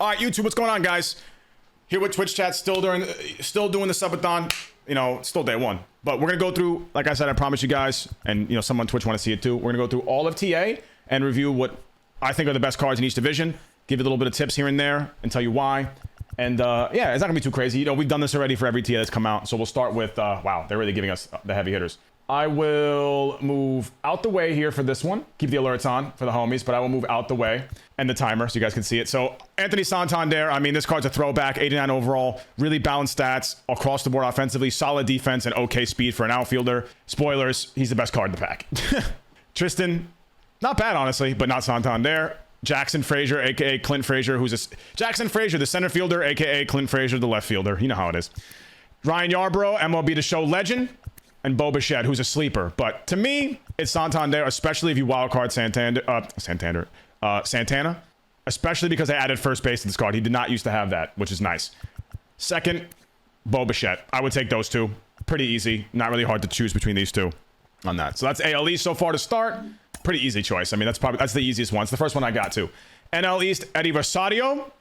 All right, YouTube, what's going on, guys? Here with Twitch chat, still doing the subathon. You know, still day one, but we're gonna go through. Like I said, I promise you guys, and you know, someone on Twitch want to see it too. We're gonna go through all of TA and review what I think are the best cards in each division. Give you a little bit of tips here and there, and tell you why. And yeah, it's not gonna be too crazy. You know, we've done this already for every TA that's come out. So we'll start with wow, they're really giving us the heavy hitters. I will move out the way here for this one. Keep the alerts on for the homies, but I will move out the way and the timer so you guys can see it. So Anthony Santander, I mean, this card's a throwback, 89 overall, really balanced stats across the board offensively, solid defense, and okay speed for an outfielder. Spoilers, he's the best card in the pack. Tristan, not bad, honestly, but not Santander. Jackson Frazier, aka Clint Frazier, Jackson Frazier, the center fielder, aka Clint Frazier, the left fielder. You know how it is. Ryan Yarbrough, MLB the Show legend. And Bo Bichette, who's a sleeper. But to me, it's Santander, especially if you wildcard Santana, especially because they added first base to this card. He did not used to have that, which is nice. Second, Bo Bichette. I would take those two. Pretty easy. Not really hard to choose between these two on that. So that's AL East so far to start. Pretty easy choice. I mean, that's the easiest one. It's the first one I got too. NL East, Eddie Rosario.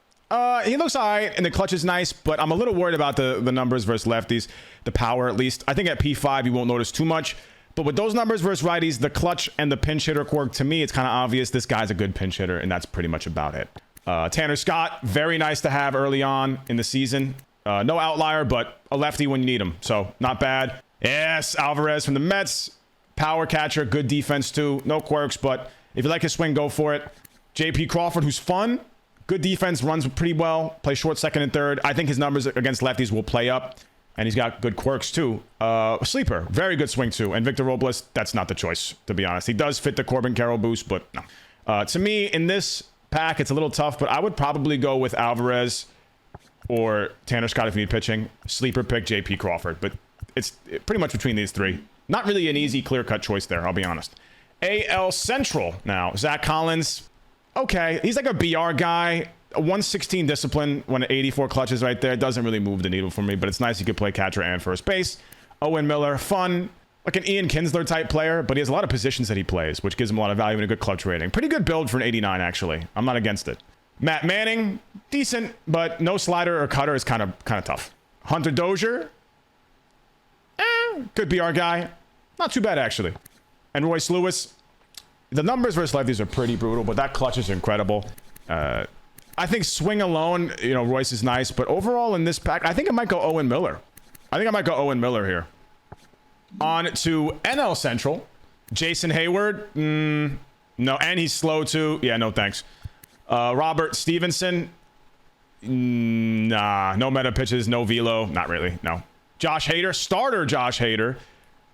He looks all right, and the clutch is nice, but I'm a little worried about the numbers versus lefties, the power at least. I think at P5 you won't notice too much, but with those numbers versus righties, the clutch and the pinch hitter quirk, to me, it's kind of obvious this guy's a good pinch hitter, and that's pretty much about it. Tanner Scott, very nice to have early on in the season. No outlier, but a lefty when you need him, so not bad. Yes, Alvarez from the Mets, power catcher, good defense too. No quirks, but if you like his swing, go for it. JP Crawford, who's fun. Good defense, runs pretty well, plays short, second, and third. I think his numbers against lefties will play up, and he's got good quirks, too. Sleeper, very good swing, too. And Victor Robles, that's not the choice, to be honest. He does fit the Corbin Carroll boost, but no. To me, in this pack, it's a little tough, but I would probably go with Alvarez or Tanner Scott if you need pitching. Sleeper pick, JP Crawford, but it's pretty much between these three. Not really an easy, clear-cut choice there, I'll be honest. AL Central now. Zach Collins. Okay, he's like a BR guy. A 116 discipline when 84 clutches right there. Doesn't really move the needle for me, but it's nice he could play catcher and first base. Owen Miller, fun. Like an Ian Kinsler type player, but he has a lot of positions that he plays, which gives him a lot of value and a good clutch rating. Pretty good build for an 89, actually. I'm not against it. Matt Manning, decent, but no slider or cutter is kind of tough. Hunter Dozier, good BR guy. Not too bad, actually. And Royce Lewis. The numbers versus lefties are pretty brutal, but that clutch is incredible. I think swing alone, you know, Royce is nice, but overall in this pack, I think I might go Owen Miller. Here. On to NL Central. Jason Hayward. No, and he's slow too. Yeah, no thanks. Robert Stevenson. Nah, no meta pitches, no velo. Not really, no. Josh Hader, starter Josh Hader.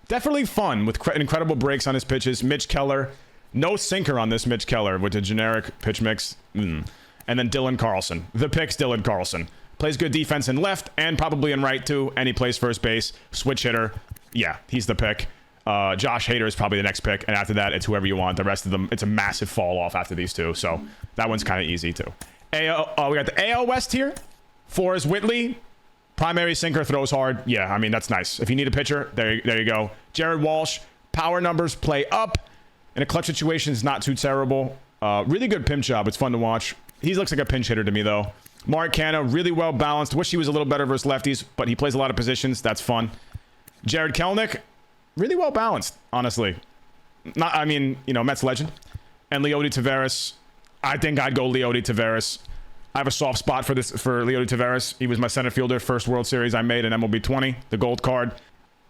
Definitely fun with incredible breaks on his pitches. Mitch Keller. No sinker on this Mitch Keller with a generic pitch mix. And then Dylan Carlson. The pick's Dylan Carlson. Plays good defense in left and probably in right too. And he plays first base. Switch hitter. Yeah, he's the pick. Josh Hader is probably the next pick. And after that, it's whoever you want. The rest of them, it's a massive fall off after these two. So that one's kind of easy too. We got the AL West here. Forrest Whitley. Primary sinker, throws hard. Yeah, I mean, that's nice. If you need a pitcher, there you go. Jared Walsh. Power numbers play up. In a clutch situation, is not too terrible. Really good pinch job. It's fun to watch. He looks like a pinch hitter to me, though. Mark Canha, really well balanced. Wish he was a little better versus lefties, but he plays a lot of positions. That's fun. Jared Kelenic, really well balanced, honestly. Mets legend. And Leody Taveras. I think I'd go Leody Taveras. I have a soft spot for Leody Taveras. He was my center fielder, first World Series I made in MLB 20, the gold card.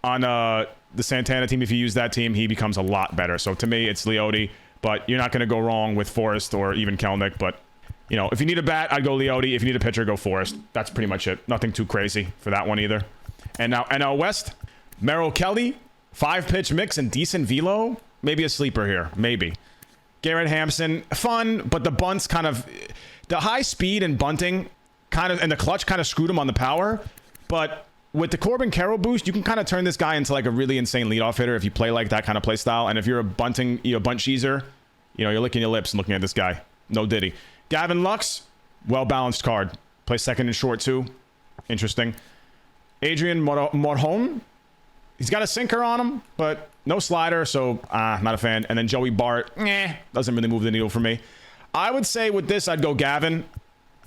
On the Santana team, if you use that team, he becomes a lot better. So to me, it's Leody, but you're not going to go wrong with Forrest or even Kelenic. But, you know, if you need a bat, I'd go Leody. If you need a pitcher, go Forrest. That's pretty much it. Nothing too crazy for that one either. And now NL West, Merrill Kelly, 5-pitch mix and decent velo. Maybe a sleeper here. Maybe. Garrett Hampson, fun, but the bunts the high speed and bunting and the clutch kind of screwed him on the power. But with the Corbin Carroll boost, you can kind of turn this guy into like a really insane leadoff hitter if you play like that kind of play style. And if you're a bunt cheeser, you know, you're licking your lips and looking at this guy. No diddy. Gavin Lux, well-balanced card. Plays second and short too. Interesting. Adrian Morjon. He's got a sinker on him, but no slider, so not a fan. And then Joey Bart, doesn't really move the needle for me. I would say with this, I'd go Gavin.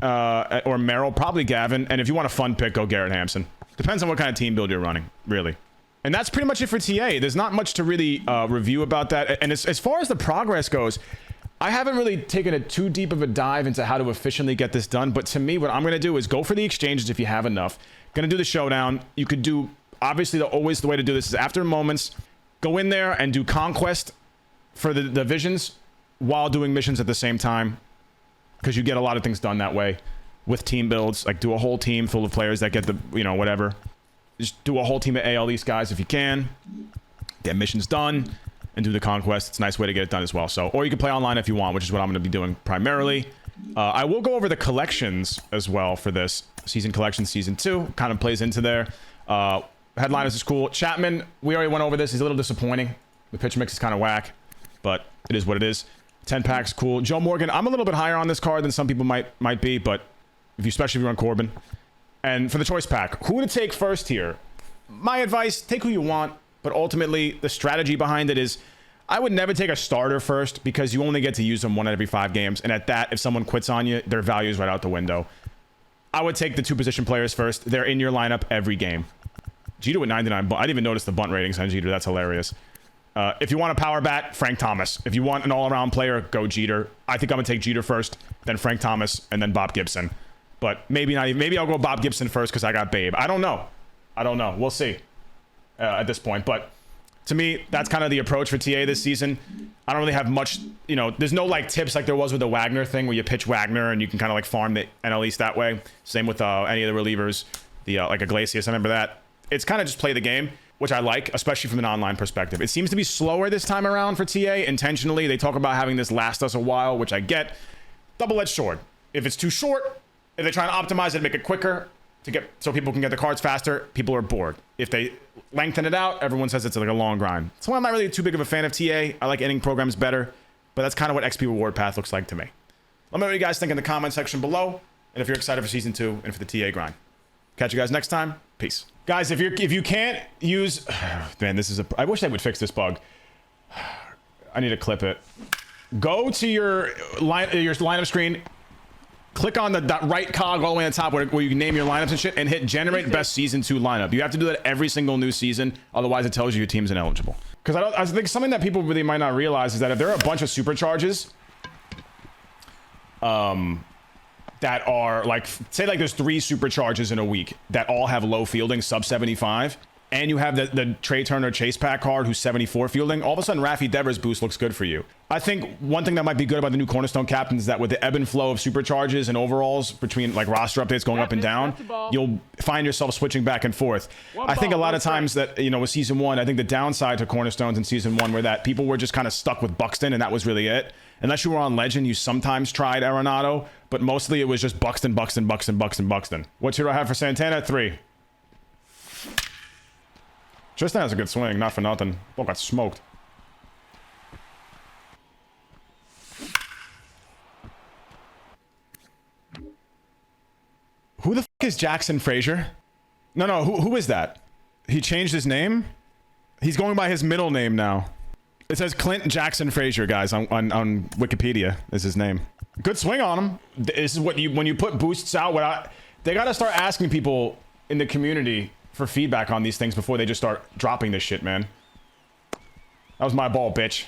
or Merrill, probably Gavin. And if you want a fun pick, go Garrett Hampson. Depends on what kind of team build you're running, really. And that's pretty much it for TA. There's not much to really review about that. And as far as the progress goes, I haven't really taken it too deep of a dive into how to efficiently get this done. But to me, what I'm going to do is go for the exchanges if you have enough. Going to do the showdown. You could do, obviously, always the way to do this is after moments, go in there and do conquest for the divisions while doing missions at the same time. Because you get a lot of things done that way with team builds. Like do a whole team full of players that get the, you know, whatever. Just do a whole team of AL East guys if you can. Get missions done. And do the conquest. It's a nice way to get it done as well. So, or you can play online if you want, which is what I'm going to be doing primarily. I will go over the collections as well for this season collection. Season 2 kind of plays into there. Headliners is cool. Chapman, we already went over this. He's a little disappointing. The pitch mix is kind of whack, but it is what it is. 10 packs, cool. Joe Morgan, I'm a little bit higher on this card than some people might be, but especially if you run Corbin. And for the choice pack, who to take first here? My advice: take who you want. But ultimately, the strategy behind it is I would never take a starter first because you only get to use them 1 out of every 5 games. And at that, if someone quits on you, their value is right out the window. I would take the 2 position players first. They're in your lineup every game. Jeter with 99. I didn't even notice the bunt ratings on Jeter. That's hilarious. If you want a power bat, Frank Thomas. If you want an all-around player, go Jeter. I think I'm going to take Jeter first, then Frank Thomas, and then Bob Gibson. But maybe not even. Maybe I'll go Bob Gibson first because I got Babe. I don't know. We'll see. At this point, but to me, that's kind of the approach for TA this season. I don't really have much, you know, there's no like tips like there was with the Wagner thing where you pitch Wagner and you can kind of like farm the NL East that way. Same with any of the relievers, the like Iglesias. I remember that. It's kind of just play the game, which I like, especially from an online perspective. It seems to be slower this time around for TA intentionally. They talk about having this last us a while, which I get. Double-edged sword. If it's too short, if they try and optimize it, make it quicker to get so people can get the cards faster, people are bored. If they lengthen it out, everyone says it's like a long grind. So I'm not really too big of a fan of TA. I like inning programs better, but that's kind of what XP reward path looks like to me. Let me know what you guys think in the comment section below, and if you're excited for season 2 and for the TA grind. Catch you guys next time. Peace. Guys, if you can't use, man, this is I wish they would fix this bug. I need to clip it. Go to your lineup screen. Click on the right cog all the way on top where you can name your lineups and shit and hit generate best season 2 lineup. You have to do that every single new season. Otherwise it tells you your team's ineligible. Because I think something that people really might not realize is that if there are a bunch of supercharges that are like, say like there's 3 supercharges in a week that all have low fielding, sub 75, and you have the Trey Turner Chase Pack card who's 74 fielding, all of a sudden Rafi Devers boost looks good for you. I think one thing that might be good about the new Cornerstone captains is that with the ebb and flow of supercharges and overalls between like roster updates going up and down, you'll find yourself switching back and forth. I think a lot of times that, you know, with season 1, I think the downside to Cornerstones in season 1 were that people were just kind of stuck with Buxton and that was really it. Unless you were on Legend, you sometimes tried Arenado, but mostly it was just Buxton. What hero I have for Santana? 3. Tristan has a good swing, not for nothing. Oh, got smoked. Who the f is Jackson Frazier? No, who is that? He changed his name? He's going by his middle name now. It says Clint Jackson Frazier, guys, on Wikipedia is his name. Good swing on him. This is what when you put boosts out, they got to start asking people in the community for feedback on these things before they just start dropping this shit, man. That was my ball, bitch.